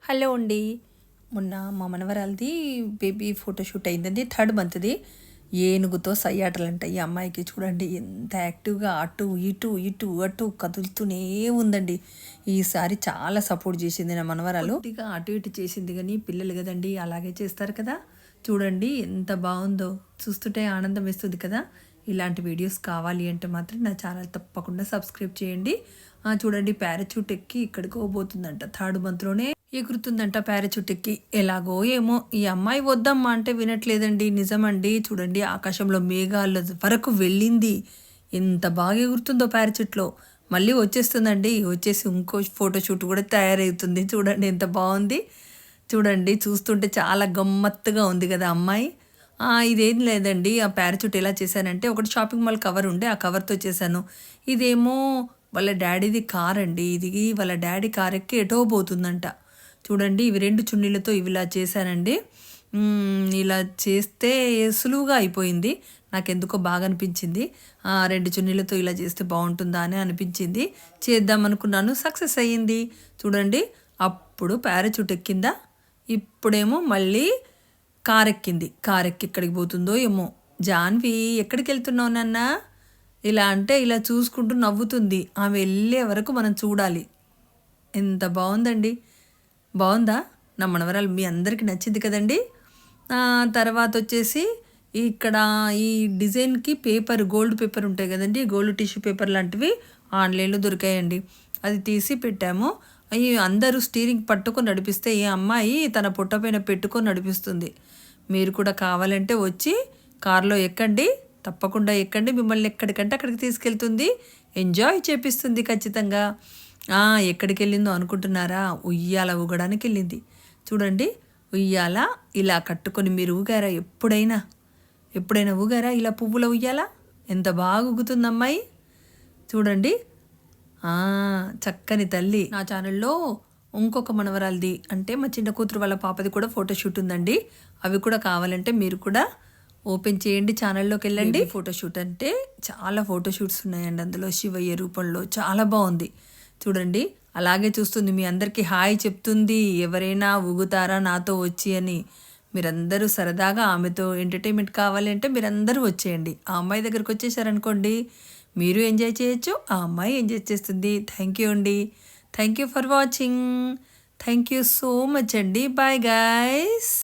Hello అండి. మొన్న మా మనవరాలది బేబీ ఫోటోషూట్ అయిందండి. 3rd మంత్ది. ఏనుగుతో సయ్యాటలంట ఈ అమ్మాయికి. చూడండి ఎంత యాక్టివ్గా అటు ఇటు ఇటు అటు కదులుతూనే ఉందండి. ఈసారి చాలా సపోర్ట్ చేసింది నా మనవరాలు. కొద్దిగా అటు ఇటు చేసింది కానీ పిల్లలు కదండి అలాగే చేస్తారు కదా. చూడండి ఎంత బాగుందో, చూస్తుంటే ఆనందం వేస్తుంది కదా. ఇలాంటి వీడియోస్ కావాలి అంటే మాత్రం నా ఛానల్ తప్పకుండా సబ్స్క్రైబ్ చేయండి. చూడండి పారాచూట్ ఎక్కి ఇక్కడికో పోతుందంట. 3rd మంత్లోనే ఎగురుతుందంట పారాచూట్ ఎక్కి. ఎలాగో ఏమో ఈ అమ్మాయి వద్దమ్మా అంటే వినట్లేదండి. నిజమండి, చూడండి ఆకాశంలో మేఘాల వరకు వెళ్ళింది. ఎంత బాగా ఎగురుతుందో పారాచూట్లో. మళ్ళీ వచ్చేస్తుందండి. వచ్చేసి ఇంకో ఫోటోషూట్ కూడా తయారవుతుంది. చూడండి ఎంత బాగుంది. చూడండి చూస్తుంటే చాలా గమ్మత్తుగా ఉంది కదా అమ్మాయి. ఇదేం లేదండి, ఆ పారాచూట్ ఎలా చేశానంటే ఒకటి షాపింగ్ మాల్ కవర్ ఉండే, ఆ కవర్తో చేశాను. ఇదేమో వాళ్ళ డాడీది కార్ అండి. ఇది వాళ్ళ డాడీ కార్ ఎక్కి ఎటో పోతుందంట. చూడండి ఇవి 2 చున్నీలతో ఇవిలా చేశానండి. ఇలా చేస్తే సులువుగా అయిపోయింది. నాకెందుకో బాగా అనిపించింది. 2 చున్నీలతో ఇలా చేస్తే బాగుంటుందా అని అనిపించింది. చేద్దాం అనుకున్నాను, సక్సెస్ అయ్యింది. చూడండి అప్పుడు పారాచూట్ ఎక్కిందా, ఇప్పుడేమో మళ్ళీ కార్ ఎక్కింది. కార్ ఎక్కి ఎక్కడికి పోతుందో ఏమో. జాన్వి ఎక్కడికి వెళ్తున్నావు నాన్న ఇలా అంటే ఇలా చూసుకుంటూ నవ్వుతుంది. ఆమె వెళ్ళే వరకు మనం చూడాలి. ఎంత బాగుందండి. బాగుందా నా మనవరాలు? మీ అందరికీ నచ్చింది కదండి. తర్వాత వచ్చేసి ఇక్కడ ఈ డిజైన్కి పేపర్, గోల్డ్ పేపర్ ఉంటాయి కదండి, గోల్డ్ టిష్యూ పేపర్ లాంటివి ఆన్లైన్లో దొరికాయండి. అది తీసి పెట్టాము. అవి అందరూ స్టీరింగ్ పట్టుకొని నడిపిస్తే ఈ అమ్మాయి తన పుట్ట పైన పెట్టుకొని నడిపిస్తుంది. మీరు కూడా కావాలంటే వచ్చి కారులో ఎక్కండి, తప్పకుండా ఎక్కండి. మిమ్మల్ని ఎక్కడికంటే అక్కడికి తీసుకెళ్తుంది, ఎంజాయ్ చేపిస్తుంది ఖచ్చితంగా. ఎక్కడికి వెళ్ళిందో అనుకుంటున్నారా? ఉయ్యాల ఊగడానికి వెళ్ళింది. చూడండి ఉయ్యాల ఇలా కట్టుకొని మీరు ఊగారా? ఎప్పుడైనా ఊగారా ఇలా పువ్వుల ఉయ్యాల? ఎంత బాగా ఊగుతుంది అమ్మాయి. చూడండి చక్కని తల్లి. నా ఛానల్లో ఇంకొక మనవరాలది అంటే మా చిన్న కూతురు వాళ్ళ పాపది కూడా ఫోటోషూట్ ఉందండి. అవి కూడా కావాలంటే మీరు కూడా ఓపెన్ చేయండి, ఛానల్లోకి వెళ్ళండి. ఫోటోషూట్ అంటే చాలా ఫోటోషూట్స్ ఉన్నాయండి అందులో. శివయ్య రూపంలో చాలా బాగుంది. చూడండి అలాగే చూస్తుంది, మీ అందరికీ హాయ్ చెప్తుంది. ఎవరైనా ఊగుతారా నాతో వచ్చి అని. మీరందరూ సరదాగా ఆమెతో ఎంటర్టైన్మెంట్ కావాలి అంటే మీరందరూ వచ్చేయండి. ఆ అమ్మాయి దగ్గరకు వచ్చేసారనుకోండి, మీరు ఎంజాయ్ చేయొచ్చు, ఆ అమ్మాయి ఎంజాయ్ చేస్తుంది. థ్యాంక్ యూ అండి. Thank you for watching. Thank you so much అండి. Bye guys.